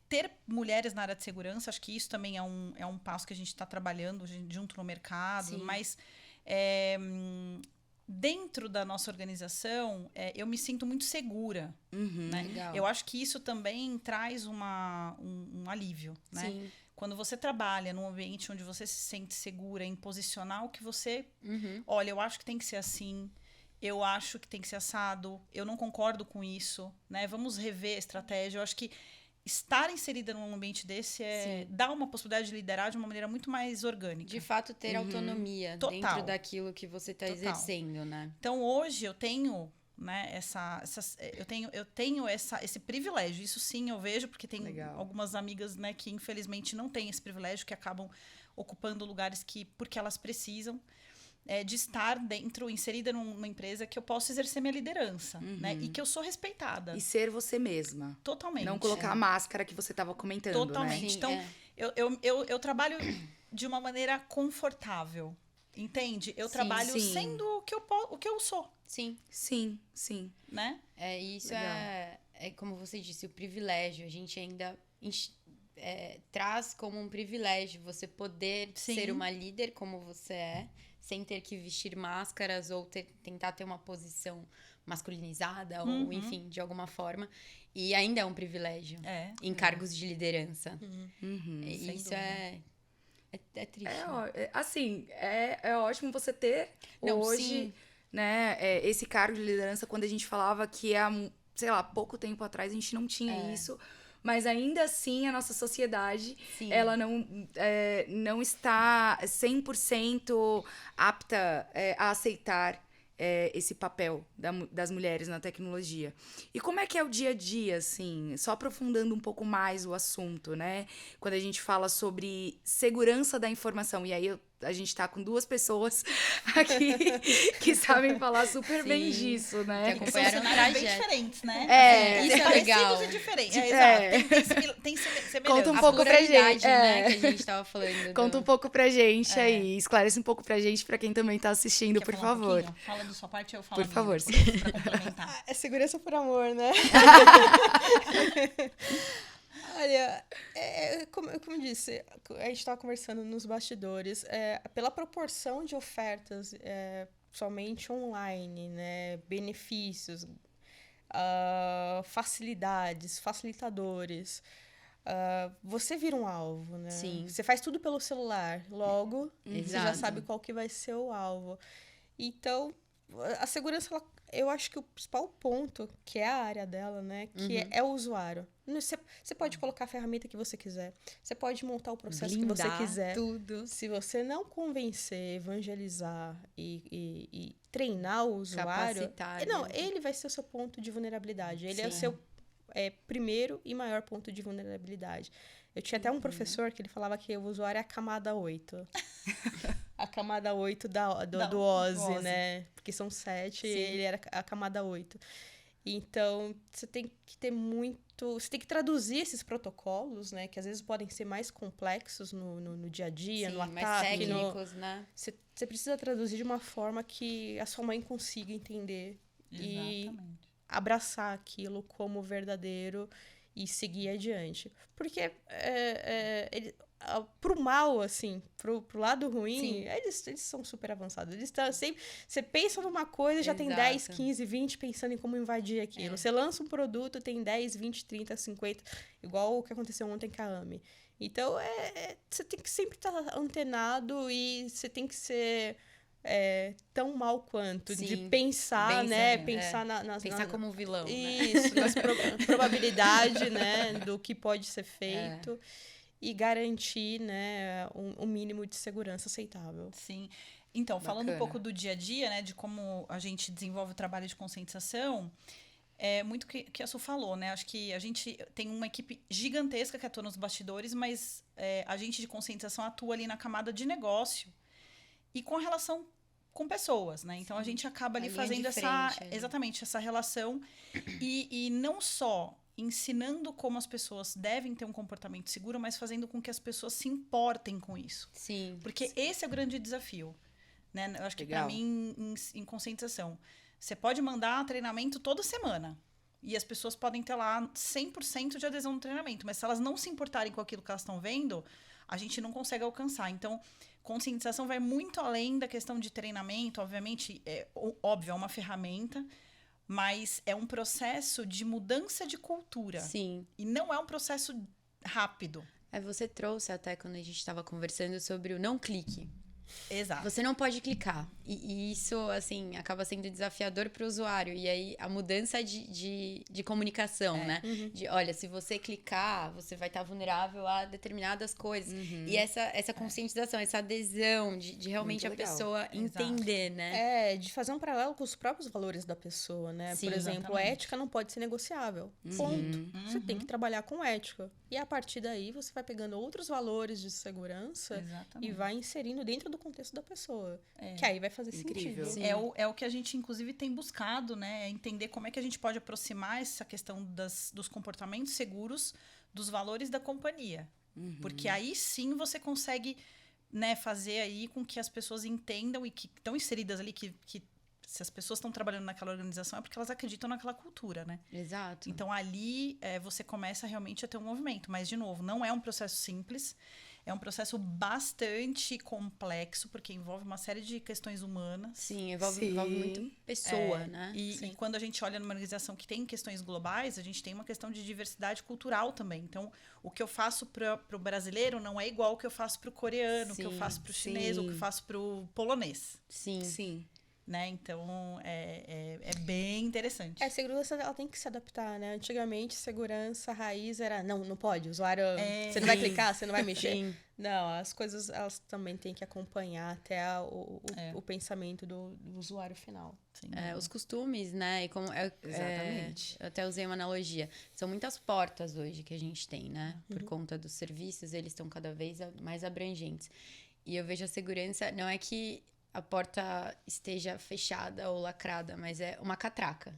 ter mulheres na área de segurança, acho que isso também é um passo que a gente está trabalhando junto no mercado, Sim. mas dentro da nossa organização, eu me sinto muito segura. Né? Legal. Eu acho que isso também traz um alívio, né? Sim. Quando você trabalha num ambiente onde você se sente segura em posicionar o que você... Uhum. Olha, eu acho que tem que ser assim, eu acho que tem que ser assado, eu não concordo com isso, né? Vamos rever a estratégia. Eu acho que estar inserida num ambiente desse dá uma possibilidade de liderar de uma maneira muito mais orgânica. De fato, ter autonomia Total. dentro daquilo que você está Total. exercendo, né? Então, hoje, eu tenho... Né, eu tenho esse privilégio, isso sim eu vejo, porque tem Legal. algumas amigas, né, que infelizmente não têm esse privilégio, que acabam ocupando lugares porque elas precisam de estar inserida numa empresa que eu posso exercer minha liderança, né, e que eu sou respeitada. E ser você mesma. Totalmente. Não colocar a máscara que você estava comentando, Totalmente. né? Sim, Então, eu trabalho de uma maneira confortável, entende? Eu Sim, trabalho sim. sendo o que eu sou, Sim. Sim, sim. né? Isso Legal. é como você disse, o privilégio. A gente ainda traz como um privilégio você poder Sim. ser uma líder como você é, sem ter que vestir máscaras ou tentar ter uma posição masculinizada ou, enfim, de alguma forma. E ainda é um privilégio em cargos de liderança. E Sem isso dúvida. é triste. né? Assim, é ótimo você ter Não, hoje, sim. né, esse cargo de liderança, quando a gente falava que há, sei lá, pouco tempo atrás a gente não tinha isso, mas ainda assim a nossa sociedade, Sim. ela não está 100% apta a aceitar esse papel das mulheres na tecnologia. E como é que é o dia a dia, assim, só aprofundando um pouco mais o assunto, né? Quando a gente fala sobre segurança da informação, e aí a gente tá com duas pessoas aqui que sabem falar super bem Sim. disso, né? Que São acompanharam o cenários bem trajeto. diferentes, né? isso é parecidos legal. e diferentes. É. Exato. Tem semelhança. Conta um A pouco pra pluralidade, gente, né, que a gente tava falando. Conta um pouco pra gente aí, esclarece um pouco pra gente, pra quem também tá assistindo, Quer por falar um favor. pouquinho? Fala da sua parte, eu falo Por a favor, minha, pra complementar. É segurança por amor, né? Olha, como eu disse, a gente estava conversando nos bastidores, pela proporção de ofertas, somente online, né, benefícios, facilidades, facilitadores, você vira um alvo, né? Sim. Você faz tudo pelo celular, logo você já Exato. sabe qual que vai ser o alvo. Então, a segurança, eu acho que o principal ponto, que é a área dela, né? Que é o usuário. Você pode colocar a ferramenta que você quiser. Você pode montar o processo que você Blindar quiser. tudo. Se você não convencer, evangelizar e treinar o usuário... Capacitar, Não, né? ele vai ser o seu ponto de vulnerabilidade. Ele é o Sim. seu primeiro e maior ponto de vulnerabilidade. Eu tinha até um professor que ele falava que o usuário é a camada 8. A camada 8 do OSI, né? Porque são 7 e ele era a camada 8. Então, você tem que ter você tem que traduzir esses protocolos, né? Que às vezes podem ser mais complexos no dia a dia, no ataque. Mais técnicos, né? Você precisa traduzir de uma forma que a sua mãe consiga entender. Exatamente. E abraçar aquilo como verdadeiro e seguir adiante. Porque pro mal, assim, pro lado ruim, eles são super avançados. Eles estão sempre... Você pensa numa coisa, já tem 10, 15, 20 pensando em como invadir aquilo. Você lança um produto, tem 10, 20, 30, 50, igual o que aconteceu ontem com a AMI. Então, você tem que sempre estar antenado e você tem que ser tão mal quanto. De pensar, né? Pensar Pensar como um vilão, isso, né? nas probabilidade, né? Do que pode ser feito. E garantir, né, um mínimo de segurança aceitável. Sim. Então, falando um pouco do dia a dia, né, de como a gente desenvolve o trabalho de conscientização, é muito o que a Su falou, né? Acho que a gente tem uma equipe gigantesca que atua nos bastidores, mas a gente de conscientização atua ali na camada de negócio e com a relação com pessoas, né? Então, a gente acaba ali fazendo exatamente essa relação e não só ensinando como as pessoas devem ter um comportamento seguro, mas fazendo com que as pessoas se importem com isso. Sim. Porque esse é o grande desafio, né? Eu acho que para mim, em conscientização, você pode mandar treinamento toda semana e as pessoas podem ter lá 100% de adesão no treinamento, mas se elas não se importarem com aquilo que elas estão vendo, a gente não consegue alcançar. Então, conscientização vai muito além da questão de treinamento, obviamente, óbvio, é uma ferramenta, mas é um processo de mudança de cultura. Sim. E não é um processo rápido. Você trouxe até quando a gente estava conversando sobre o não clique. Exato. Você não pode clicar. E isso, assim, acaba sendo desafiador para o usuário. E aí, a mudança de comunicação, né? De, olha, se você clicar, você vai estar vulnerável a determinadas coisas. E essa conscientização, essa adesão de realmente a pessoa entender, né? De fazer um paralelo com os próprios valores da pessoa, né? Sim, por exemplo, a ética não pode ser negociável. Ponto. Você tem que trabalhar com ética. E a partir daí, você vai pegando outros valores de segurança e vai inserindo dentro do contexto da pessoa. Que aí vai fazer sentido. É o que a gente, inclusive, tem buscado, né? É entender como é que a gente pode aproximar essa questão dos comportamentos seguros dos valores da companhia. Porque aí sim você consegue, né, fazer aí com que as pessoas entendam e que estão inseridas ali, que se as pessoas estão trabalhando naquela organização é porque elas acreditam naquela cultura, né? Exato. Então, ali você começa realmente a ter um movimento. Mas, de novo, não é um processo simples. É um processo bastante complexo, porque envolve uma série de questões humanas. Sim, envolve muito pessoa, né? E quando a gente olha numa organização que tem questões globais, a gente tem uma questão de diversidade cultural também. Então, o que eu faço para o brasileiro não é igual ao que eu faço para o coreano, o que eu faço para o chinês, o que eu faço para o polonês. Sim. Né? Então, é bem interessante. A segurança ela tem que se adaptar, né? Antigamente, segurança raiz era... Não pode. O usuário... Você não vai clicar, você não vai mexer. Sim. Não, as coisas, elas também têm que acompanhar até o pensamento do usuário final. Os costumes, né? E como Exatamente. Eu até usei uma analogia. São muitas portas hoje que a gente tem, né? Por conta dos serviços, eles estão cada vez mais abrangentes. E eu vejo a segurança... Não é que a porta esteja fechada ou lacrada, mas é uma catraca.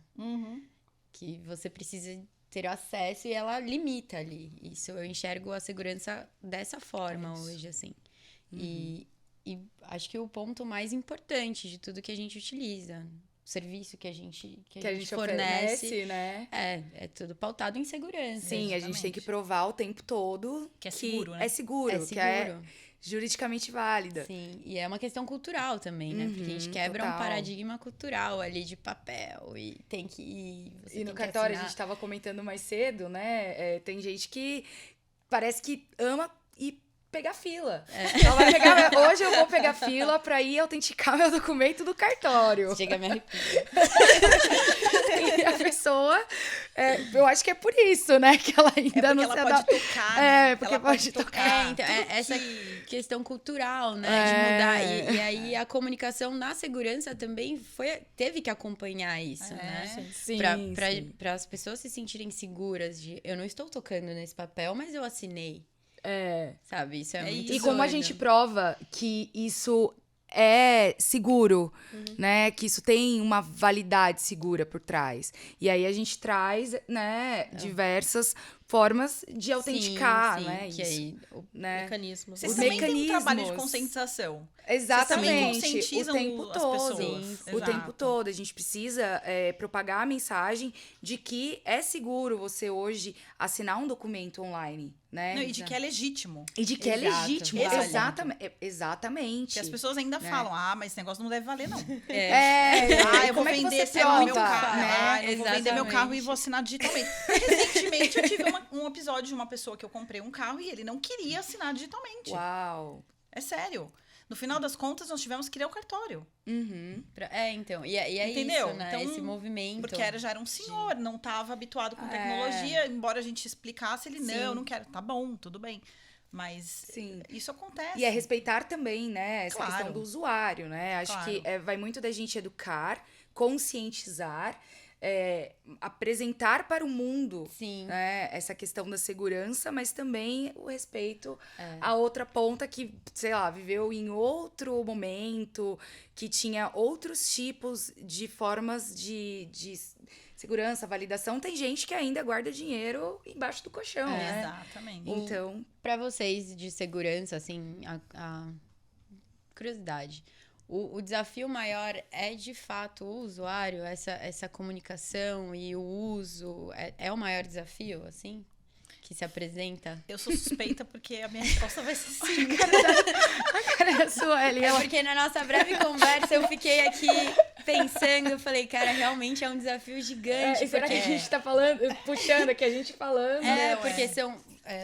Que você precisa ter acesso e ela limita ali. Isso, eu enxergo a segurança dessa forma hoje, assim. E acho que o ponto mais importante de tudo que a gente utiliza, o serviço que a gente fornece, oferece, né? É tudo pautado em segurança. Sim, a gente tem que provar o tempo todo que é seguro, né? É seguro, que é juridicamente válida. Sim, e é uma questão cultural também, né? Porque a gente quebra um paradigma cultural ali de papel e tem que ir... E no cartório, a gente estava comentando mais cedo, né? Tem gente que parece que ama e pegar fila. Ela vai pegar, hoje eu vou pegar fila pra ir autenticar meu documento do cartório. Chega a me arrepiar. E a pessoa, eu acho que é por isso, né, que ela ainda não ela se pode adapta. tocar, né? Porque Ela pode tocar. Então, essa questão cultural, né, de mudar. E aí a comunicação na segurança também teve que acompanhar isso, né? Sim, Para as pessoas se sentirem seguras de eu não estou tocando nesse papel, mas eu assinei. Sabe? Isso é muito E como a doido. gente prova que isso é seguro, né? Que isso tem uma validade segura por trás. E aí a gente traz, né, diversas formas de autenticar, sim, né? que isso, aí, né? Mecanismos. Vocês Os também têm um mecanismos. trabalho de conscientização. Exatamente, Vocês também conscientizam o tempo as todo. pessoas. O Exato. tempo todo. A gente precisa propagar a mensagem de que é seguro você hoje assinar um documento online, né? Não, e de que é legítimo. E de que é Exato. legítimo. Esse é o Exatamente. Que as pessoas ainda falam, mas esse negócio não deve valer, não. Eu vou como é que vender, você sei lá, meu prova, carro. né? Eu vou vender meu carro e vou assinar digitalmente. Recentemente, eu tive um episódio de uma pessoa que eu comprei um carro e ele não queria assinar digitalmente. Uau. É sério. No final das contas, nós tivemos que ir ao cartório. Então. E é Entendeu? isso, né? Então, esse movimento. Porque já era um senhor, não estava habituado com tecnologia. Embora a gente explicasse, ele, não, eu não quero. Tá bom, tudo bem. Mas Sim. isso acontece. E é respeitar também, né, essa Claro. questão do usuário, né? Acho que vai muito da gente educar, conscientizar, apresentar para o mundo, Sim. né, essa questão da segurança, mas também o respeito à outra ponta que, sei lá, viveu em outro momento, que tinha outros tipos de formas de segurança, validação. Tem gente que ainda guarda dinheiro embaixo do colchão, né? Exatamente. Então, Pra vocês de segurança, assim, a curiosidade. O desafio maior é, de fato, o usuário? Essa comunicação e o uso é o maior desafio, assim? Que se apresenta? Eu sou suspeita porque a minha resposta vai ser sim. a cara da Sueli, ela... Porque na nossa breve conversa eu fiquei aqui pensando, eu falei, cara, realmente é um desafio gigante. E será que a gente tá falando, puxando aqui, a gente falando? Porque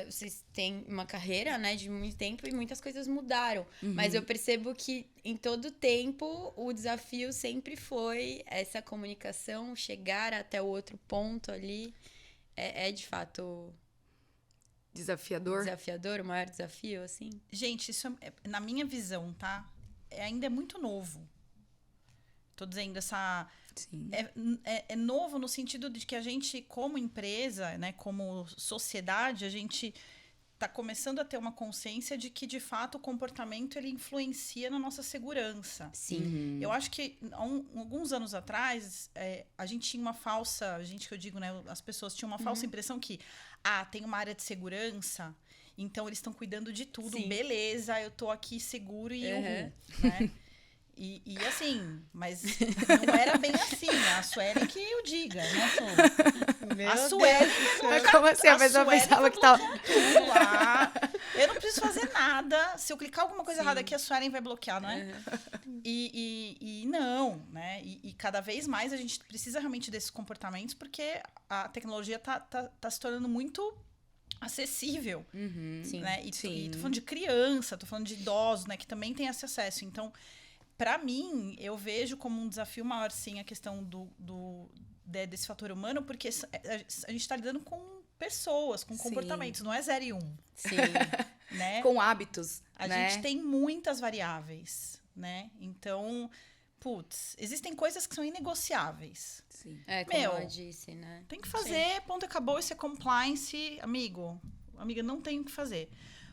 vocês têm uma carreira, né, de muito tempo e muitas coisas mudaram. Mas eu percebo que em todo tempo o desafio sempre foi essa comunicação, chegar até o outro ponto ali. É de fato desafiador, o maior desafio, assim? Gente, isso na minha visão, tá? Ainda é muito novo. Tô dizendo, Sim. É novo no sentido de que a gente, como empresa, né, como sociedade, a gente tá começando a ter uma consciência de que, de fato, o comportamento ele influencia na nossa segurança. Sim. Eu acho que, alguns anos atrás, a gente tinha uma falsa... que eu digo, né? As pessoas tinham uma falsa impressão que, tem uma área de segurança, então eles estão cuidando de tudo. Sim. Beleza, eu tô aqui seguro e né? E assim, mas não era bem assim. A Sueli que eu diga, né, Su? A Sueli... Mas como assim? A pessoa pensava que tava... tudo lá. Eu não preciso fazer nada. Se eu clicar alguma coisa errada aqui, a Suelen vai bloquear, não é? E não, né? E cada vez mais a gente precisa realmente desses comportamentos porque a tecnologia tá se tornando muito acessível. Sim. Né? E tô falando de criança, tô falando de idosos, né? Que também tem esse acesso. Então, para mim, eu vejo como um desafio maior, sim, a questão desse fator humano, porque a gente está lidando com pessoas, com comportamentos, não é 0 e 1. Sim. Né? Com hábitos, A né? gente tem muitas variáveis, né? Então, existem coisas que são inegociáveis. Sim. Como eu disse, né? Tem que fazer, ponto, acabou, isso é compliance, amiga, não tem o que fazer.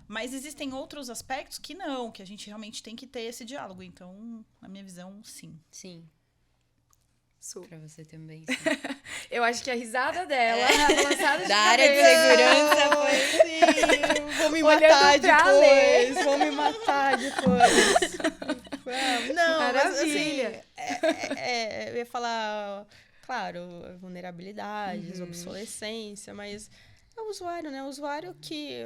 Mas existem outros aspectos que não, que a gente realmente tem que ter esse diálogo. Então, na minha visão, sim. Sim. Super. Pra você também. Eu acho que a risada dela, a balançada de Da área de cabeça. segurança foi... Sim, vou me Olhando matar pra Lê. depois. Vou me matar depois. Não, Maravilha. mas assim, eu ia falar, claro, vulnerabilidades, obsolescência, mas é o usuário, né? O usuário que,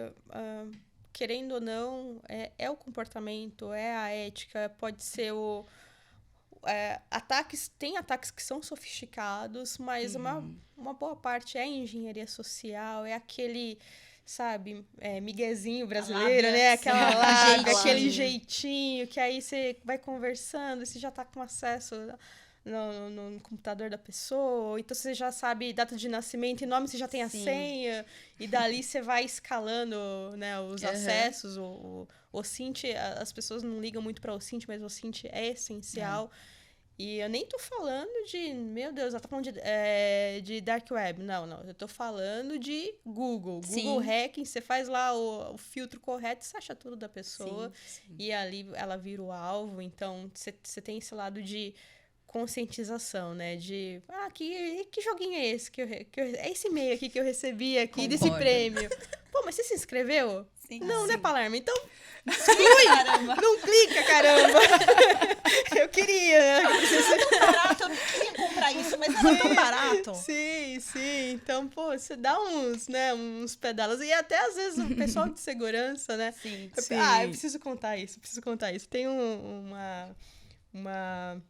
querendo ou não, é o comportamento, é a ética, pode ser tem ataques que são sofisticados, mas uma boa parte é engenharia social, é aquele sabe, miguezinho brasileiro, né? Aquela lábia, aquele jeitinho, que aí você vai conversando, você já tá com acesso no computador da pessoa, então você já sabe data de nascimento e nome, você já tem a senha, e dali você vai escalando, né, os acessos, o OSINT, as pessoas não ligam muito para o OSINT, mas o OSINT é essencial. E eu nem tô falando de, meu Deus, ela tá falando de Dark Web. Não, eu tô falando de Google. Google Hacking, você faz lá o filtro correto, você acha tudo da pessoa. E ali ela vira o alvo. Então, você tem esse lado de conscientização, né? De, que joguinho é esse? É esse e-mail aqui que eu recebi aqui, desse prêmio. Pô, mas você se inscreveu? Não, né, Palermo? Então, não clica, caramba! Eu queria, né? Barato, eu não queria comprar isso, mas era tão barato. Sim. Então, pô, você dá uns pedalos. E até, às vezes, o pessoal de segurança, né? Sim. Eu preciso contar isso. Tem uma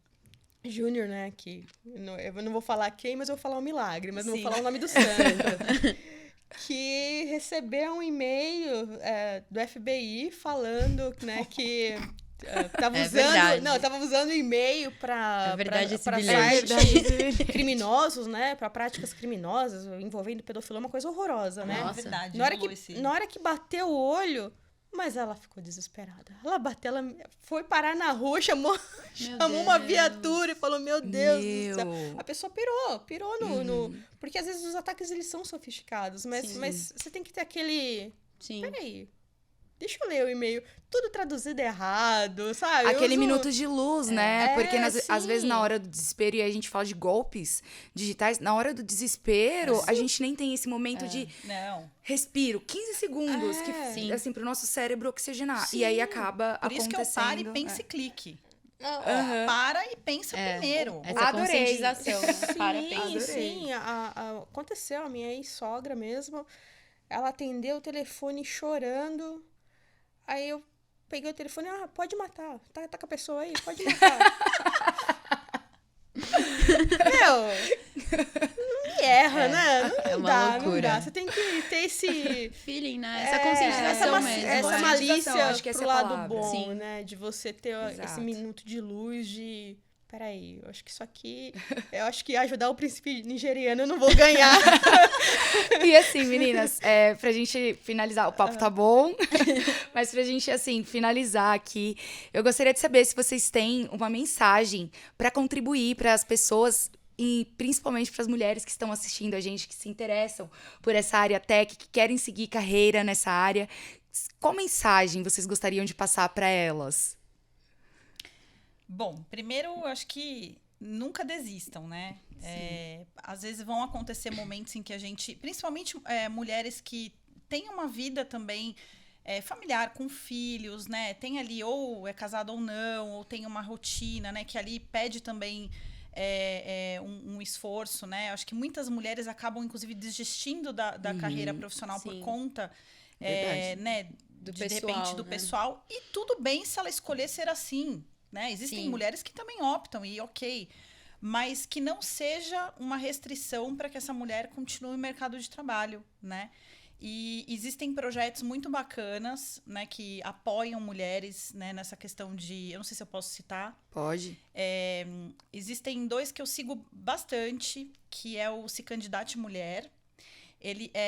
júnior, né, que eu não vou falar quem, mas eu vou falar um milagre, mas não vou falar o nome do santo. Que recebeu um e-mail do FBI falando, né, que tava usando e-mail para sites criminosos, né, para práticas criminosas envolvendo pedofilia, uma coisa horrorosa, né? Nossa. Verdade. Na hora que bateu o olho, mas ela ficou desesperada. Ela foi parar na rua, chamou uma viatura e falou, meu Deus do céu. A pessoa pirou no... Porque às vezes os ataques, eles são sofisticados, mas você tem que ter aquele... Peraí, deixa eu ler o e-mail. Tudo traduzido errado, sabe? Aquele minuto de luz, né? Porque às vezes na hora do desespero, e a gente fala de golpes digitais, na hora do desespero, a gente nem tem esse momento de respiro, 15 segundos, que assim, pro nosso cérebro oxigenar. E aí acaba acontecendo. Por isso que eu pare, pense e clique. Para e pensa primeiro. Essa conscientização, né? Para, pensa. Sim. Aconteceu, a minha ex-sogra mesmo, ela atendeu o telefone chorando. Aí eu peguei o telefone, pode matar. Tá com a pessoa aí, pode matar. Não me erra, né? Não dá. Você tem que ter esse... feeling, né? Essa conscientização mesmo. Essa malícia acho que essa pro é a lado palavra. bom, né? De você ter Exato. esse minuto de luz de... Peraí, eu acho que isso aqui... Eu acho que ajudar o príncipe nigeriano eu não vou ganhar. E assim, meninas, pra gente finalizar, o papo tá bom, mas pra gente, assim, finalizar aqui, eu gostaria de saber se vocês têm uma mensagem pra contribuir para as pessoas, e principalmente para as mulheres que estão assistindo a gente, que se interessam por essa área tech, que querem seguir carreira nessa área. Qual mensagem vocês gostariam de passar para elas? Bom, primeiro, eu acho que nunca desistam, né? Às vezes vão acontecer momentos em que a gente... Principalmente mulheres que têm uma vida também familiar, com filhos, né? Tem ali, ou é casado ou não, ou tem uma rotina, né? Que ali pede também um esforço, né? Acho que muitas mulheres acabam, inclusive, desistindo da carreira profissional por conta... né? De repente, do pessoal. E tudo bem se ela escolher ser assim, né? Existem mulheres que também optam, e ok. Mas que não seja uma restrição para que essa mulher continue no mercado de trabalho, né? E existem projetos muito bacanas, né? Que apoiam mulheres, né, nessa questão de... Eu não sei se eu posso citar. Pode. Existem 2 que eu sigo bastante, que é o Se Candidate Mulher.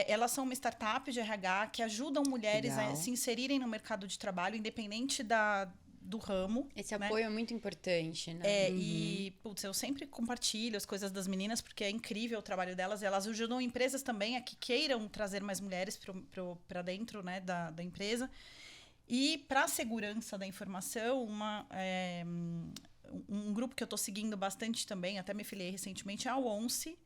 Elas são uma startup de RH que ajudam mulheres a se inserirem no mercado de trabalho, independente do ramo. Esse apoio é muito importante, né? E, putz, eu sempre compartilho as coisas das meninas, porque é incrível o trabalho delas. Elas ajudam empresas também a que queiram trazer mais mulheres para dentro, né, da empresa. E, para a segurança da informação, um grupo que eu estou seguindo bastante também, até me filiei recentemente, é a ONCE,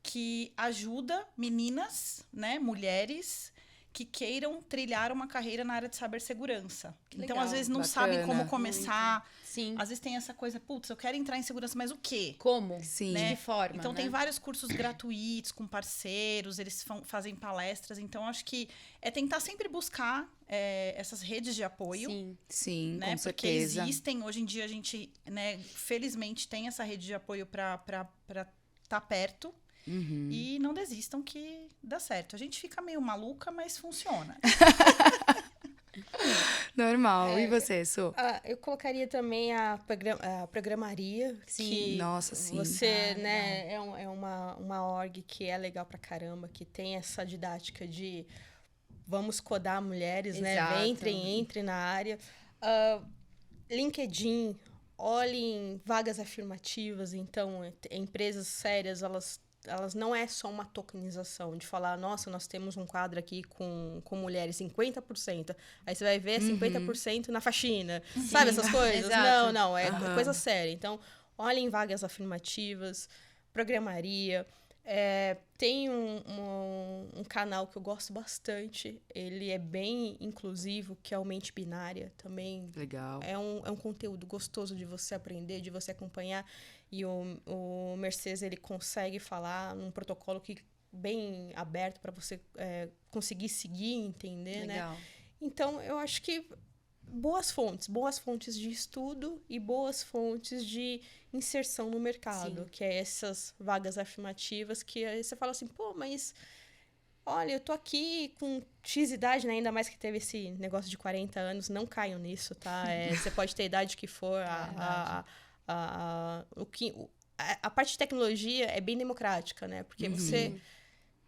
que ajuda meninas, né, mulheres, que queiram trilhar uma carreira na área de cibersegurança. Então, às vezes, não sabem como começar. Muito. Sim. Às vezes tem essa coisa, putz, eu quero entrar em segurança, mas o quê? Como? Sim. De que forma, Então, né? tem vários cursos gratuitos, com parceiros, eles fazem palestras. Então, acho que tentar sempre buscar essas redes de apoio. Sim, né? com Porque certeza. existem, hoje em dia, a gente, né, felizmente, tem essa rede de apoio para estar perto. E não desistam que dá certo. A gente fica meio maluca, mas funciona. Normal. E você, Su? Eu colocaria também a programaria. Sim. Que Nossa, sim. Você, né, é uma org que é legal pra caramba, que tem essa didática de vamos codar mulheres, Exato. né? Entrem na área. LinkedIn, olhem vagas afirmativas. Então, empresas sérias, elas não é só uma tokenização de falar, nossa, nós temos um quadro aqui com mulheres 50%. Aí você vai ver 50% na faxina. Sabe essas coisas? Exato. Não, é coisa séria. Então, olhem vagas afirmativas, programaria. Tem um canal que eu gosto bastante. Ele é bem inclusivo, que é o Mente Binária. Também Legal. é um conteúdo gostoso de você aprender, de você acompanhar. E o Mercedes, ele consegue falar num protocolo bem aberto para você conseguir seguir e entender, Legal. né? Então, eu acho que boas fontes de estudo e boas fontes de inserção no mercado, Sim. que é essas vagas afirmativas que aí você fala assim, pô, mas olha, eu tô aqui com X idade, né? Ainda mais que teve esse negócio de 40 anos, não caiam nisso, tá? Você pode ter a idade que for, a parte de tecnologia é bem democrática, né? Porque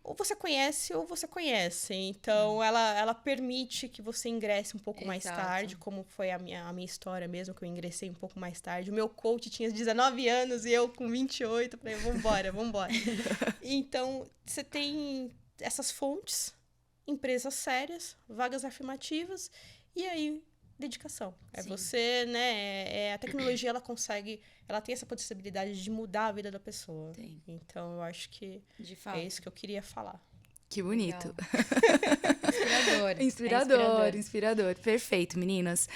ou você conhece ou você conhece. Então, ela permite que você ingresse um pouco mais Exato. tarde, como foi a minha história mesmo, que eu ingressei um pouco mais tarde. O meu coach tinha 19 anos e eu com 28. Falei, vambora. Então, você tem essas fontes, empresas sérias, vagas afirmativas, e aí dedicação. Sim. Você, né? A tecnologia, ela tem essa possibilidade de mudar a vida da pessoa. Tem. Então, eu acho que De fato. é isso que eu queria falar. Que bonito. Inspirador. Perfeito, meninas.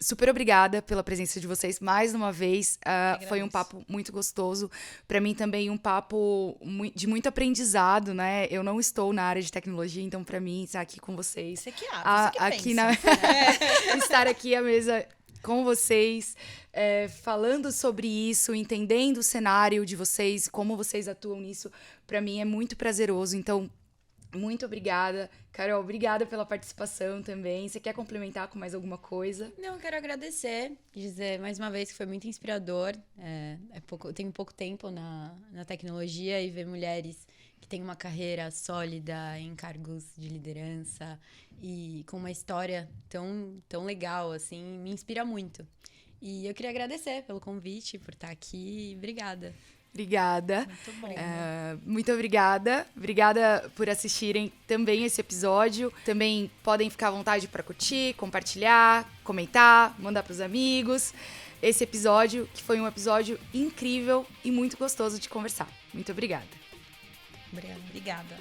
Super obrigada pela presença de vocês mais uma vez. Foi um papo muito gostoso. Para mim também um papo de muito aprendizado, né? Eu não estou na área de tecnologia, então para mim estar aqui com vocês, Você que pensa. estar aqui à mesa com vocês, falando sobre isso, entendendo o cenário de vocês, como vocês atuam nisso, para mim é muito prazeroso. Então, muito obrigada. Carol, obrigada pela participação também. Você quer complementar com mais alguma coisa? Não, eu quero agradecer, dizer mais uma vez que foi muito inspirador. Eu tenho pouco tempo na tecnologia e ver mulheres que têm uma carreira sólida em cargos de liderança e com uma história tão legal, assim, me inspira muito. E eu queria agradecer pelo convite, por estar aqui. Obrigada. Obrigada. Muito bom. Muito obrigada. Obrigada por assistirem também esse episódio. Também podem ficar à vontade para curtir, compartilhar, comentar, mandar para os amigos. Esse episódio, que foi um episódio incrível e muito gostoso de conversar. Muito obrigada. Obrigada.